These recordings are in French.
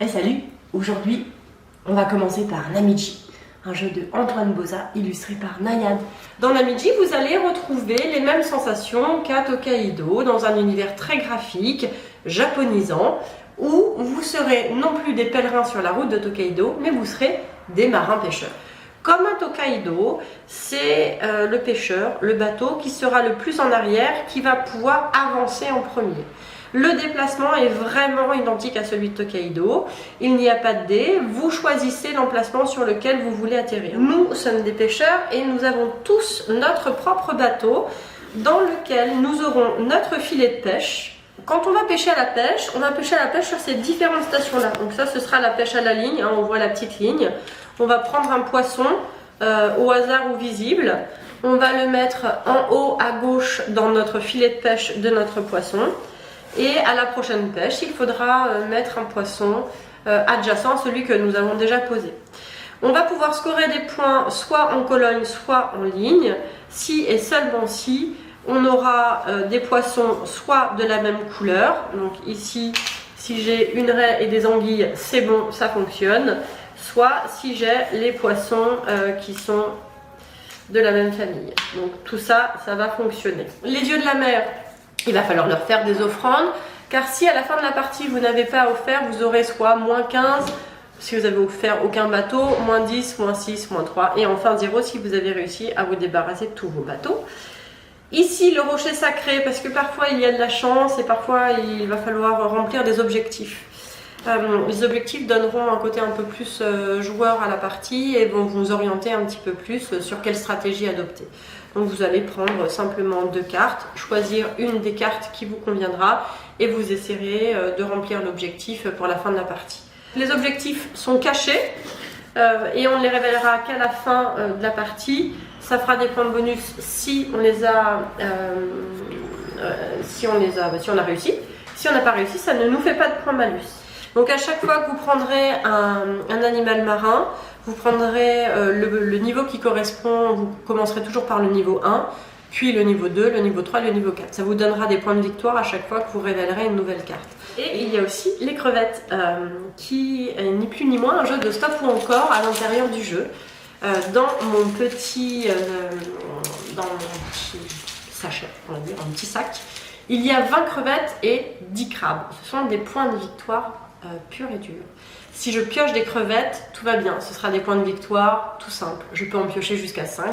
Et salut! Aujourd'hui, on va commencer par Namiji, un jeu de Antoine Boza illustré par Nayad. Dans Namiji, vous allez retrouver les mêmes sensations qu'à Tokaido dans un univers très graphique, japonisant, où vous serez non plus des pèlerins sur la route de Tokaido, mais vous serez des marins pêcheurs. Comme à Tokaido, c'est le pêcheur, le bateau qui sera le plus en arrière, qui va pouvoir avancer en premier. Le déplacement est vraiment identique à celui de Tokaido. Il n'y a pas de dés. Vous choisissez l'emplacement sur lequel vous voulez atterrir. Nous sommes des pêcheurs et nous avons tous notre propre bateau dans lequel nous aurons notre filet de pêche. Quand on va pêcher à la pêche, on va pêcher à la pêche sur ces différentes stations-là. Donc ça, ce sera la pêche à la ligne. Hein, on voit la petite ligne. On va prendre un poisson au hasard ou visible. On va le mettre en haut à gauche dans notre filet de pêche de notre poisson. Et à la prochaine pêche, il faudra mettre un poisson adjacent à celui que nous avons déjà posé. On va pouvoir scorer des points soit en colonne, soit en ligne. Si et seulement si, on aura des poissons soit de la même couleur. Donc ici, si j'ai une raie et des anguilles, c'est bon, ça fonctionne. Soit si j'ai les poissons qui sont de la même famille. Donc tout ça, ça va fonctionner. Les dieux de la mer, il va falloir leur faire des offrandes, car si à la fin de la partie vous n'avez pas offert, vous aurez soit moins 15 si vous avez offert aucun bateau, moins 10, moins 6, moins 3 et enfin 0 si vous avez réussi à vous débarrasser de tous vos bateaux. Ici le rocher sacré, parce que parfois il y a de la chance et parfois il va falloir remplir des objectifs. Les objectifs donneront un côté un peu plus joueur à la partie et vont vous orienter un petit peu plus sur quelle stratégie adopter. Donc vous allez prendre simplement 2 cartes, choisir une des cartes qui vous conviendra et vous essayerez de remplir l'objectif pour la fin de la partie. Les objectifs sont cachés et on ne les révélera qu'à la fin de la partie. Ça fera des points de bonus si on a réussi. Si on n'a pas réussi, ça ne nous fait pas de points malus. Donc à chaque fois que vous prendrez un animal marin, vous prendrez le niveau qui correspond, vous commencerez toujours par le niveau 1, puis le niveau 2, le niveau 3, le niveau 4. Ça vous donnera des points de victoire à chaque fois que vous révélerez une nouvelle carte. Et il y a aussi les crevettes, qui est ni plus ni moins un jeu de stop ou encore à l'intérieur du jeu. Dans mon petit sachet, on va dire, un petit sac, il y a 20 crevettes et 10 crabes. Ce sont des points de victoire pur et dur. Si je pioche des crevettes, tout va bien, ce sera des points de victoire tout simple. Je peux en piocher jusqu'à 5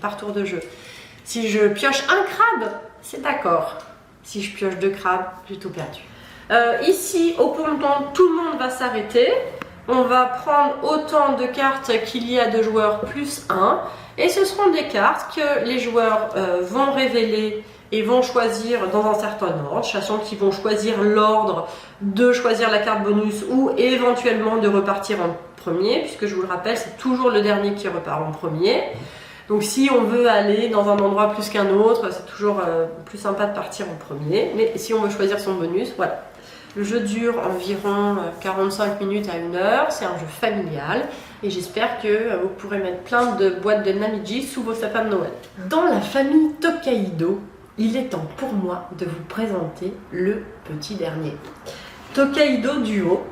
par tour de jeu. Si je pioche un crabe, c'est d'accord. Si je pioche 2 crabes, j'ai tout perdu. Ici, au ponton, tout le monde va s'arrêter. On va prendre autant de cartes qu'il y a de joueurs plus 1. Et ce seront des cartes que les joueurs vont révéler et vont choisir dans un certain ordre, sachant qu'ils vont choisir l'ordre de choisir la carte bonus ou éventuellement de repartir en premier, puisque je vous le rappelle, c'est toujours le dernier qui repart en premier. Donc si on veut aller dans un endroit plus qu'un autre, c'est toujours plus sympa de partir en premier, mais si on veut choisir son bonus, voilà. Le jeu dure environ 45 minutes à 1 heure, c'est un jeu familial et j'espère que vous pourrez mettre plein de boîtes de Namiji sous vos sapins de Noël. Dans la famille Tokaido, il est temps pour moi de vous présenter le petit dernier. Tokaido Duo,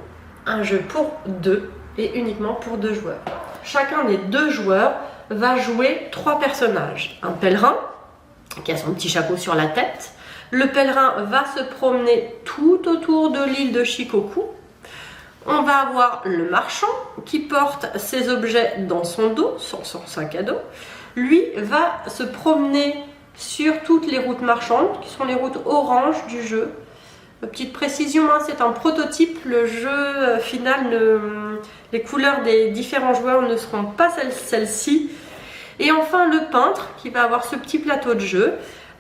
un jeu pour 2 et uniquement pour 2 joueurs. Chacun des 2 joueurs va jouer 3 personnages. Un pèlerin qui a son petit chapeau sur la tête. Le pèlerin va se promener tout autour de l'île de Shikoku. On va avoir le marchand qui porte ses objets dans son dos, sur son sac à dos. Lui va se promener sur toutes les routes marchandes, qui sont les routes orange du jeu. Petite précision, hein, c'est un prototype. Le jeu final, les couleurs des différents joueurs ne seront pas celles-ci. Et enfin, le peintre qui va avoir ce petit plateau de jeu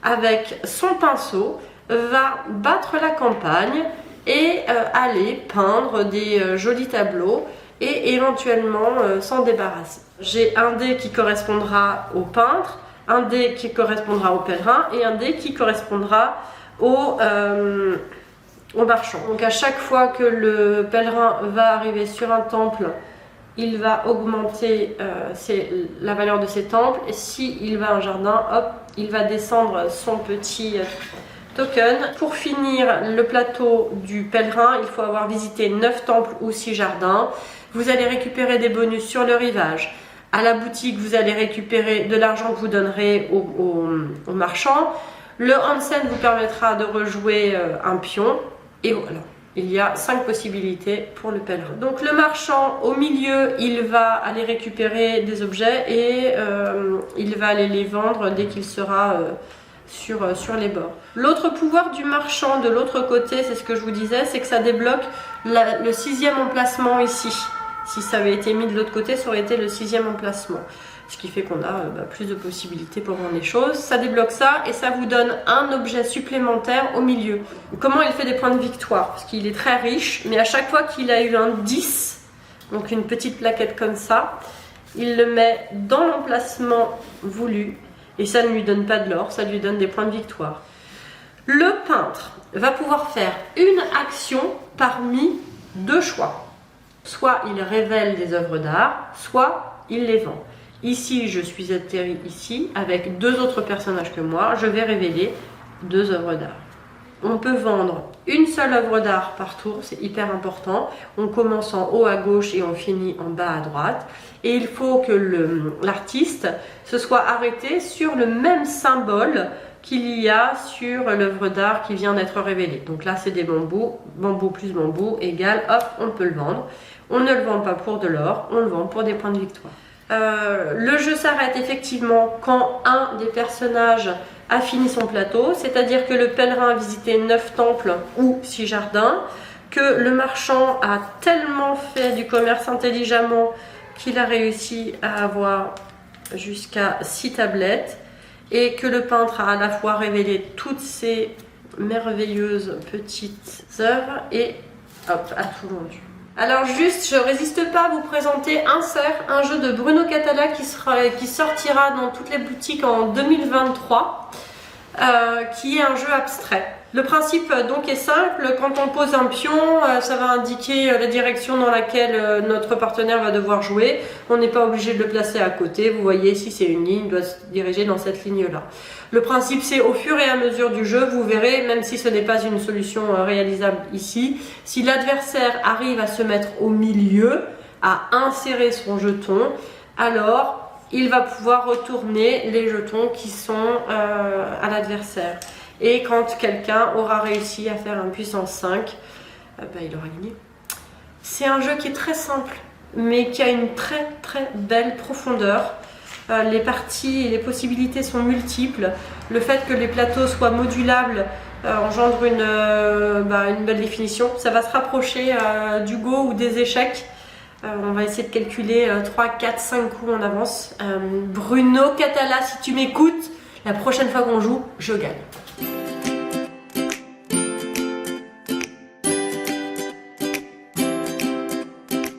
avec son pinceau, va battre la campagne et aller peindre des jolis tableaux et éventuellement s'en débarrasser. J'ai un dé qui correspondra au peintre, un dé qui correspondra au pèlerin et un dé qui correspondra au marchand. Donc à chaque fois que le pèlerin va arriver sur un temple, il va augmenter la valeur de ses temples et s'il va à un jardin, hop, il va descendre son petit token. Pour finir le plateau du pèlerin, il faut avoir visité 9 temples ou 6 jardins. Vous allez récupérer des bonus sur le rivage. À la boutique, vous allez récupérer de l'argent que vous donnerez aux marchands. Le onsen vous permettra de rejouer un pion. Et voilà, il y a 5 possibilités pour le pèlerin. Donc le marchand, au milieu, il va aller récupérer des objets et il va aller les vendre dès qu'il sera sur les bords. L'autre pouvoir du marchand de l'autre côté, c'est ce que je vous disais, c'est que ça débloque le 6e emplacement ici. Si ça avait été mis de l'autre côté, ça aurait été le 6e emplacement. Ce qui fait qu'on a plus de possibilités pour vendre les choses. Ça débloque ça et ça vous donne un objet supplémentaire au milieu. Comment il fait des points de victoire? Parce qu'il est très riche, mais à chaque fois qu'il a eu un 10, donc une petite plaquette comme ça, il le met dans l'emplacement voulu et ça ne lui donne pas de l'or, ça lui donne des points de victoire. Le peintre va pouvoir faire une action parmi 2 choix. Soit il révèle des œuvres d'art, soit il les vend. Ici, je suis atterri ici avec 2 autres personnages que moi. Je vais révéler 2 œuvres d'art. On peut vendre une seule œuvre d'art par tour, c'est hyper important. On commence en haut à gauche et on finit en bas à droite. Et il faut que l'artiste se soit arrêté sur le même symbole qu'il y a sur l'œuvre d'art qui vient d'être révélée. Donc là, c'est des bambous. Bambou plus bambou égale, hop, on peut le vendre. On ne le vend pas pour de l'or, on le vend pour des points de victoire. Le jeu s'arrête effectivement quand un des personnages a fini son plateau, c'est-à-dire que le pèlerin a visité 9 temples ou 6 jardins, que le marchand a tellement fait du commerce intelligemment qu'il a réussi à avoir jusqu'à 6 tablettes, et que le peintre a à la fois révélé toutes ces merveilleuses petites œuvres et hop, a tout vendu. Alors juste, je résiste pas à vous présenter Insert, un jeu de Bruno Catala qui sortira dans toutes les boutiques en 2023, qui est un jeu abstrait. Le principe donc est simple, quand on pose un pion, ça va indiquer la direction dans laquelle notre partenaire va devoir jouer. On n'est pas obligé de le placer à côté, vous voyez si c'est une ligne, il doit se diriger dans cette ligne-là. Le principe c'est au fur et à mesure du jeu, vous verrez, même si ce n'est pas une solution réalisable ici, si l'adversaire arrive à se mettre au milieu, à insérer son jeton, alors il va pouvoir retourner les jetons qui sont à l'adversaire. Et quand quelqu'un aura réussi à faire un puissance 5, il aura gagné. C'est un jeu qui est très simple, mais qui a une très très belle profondeur. Les parties et les possibilités sont multiples. Le fait que les plateaux soient modulables engendre une belle définition. Ça va se rapprocher du Go ou des échecs. On va essayer de calculer 3, 4, 5 coups en avance. Bruno Catala, si tu m'écoutes, la prochaine fois qu'on joue, je gagne.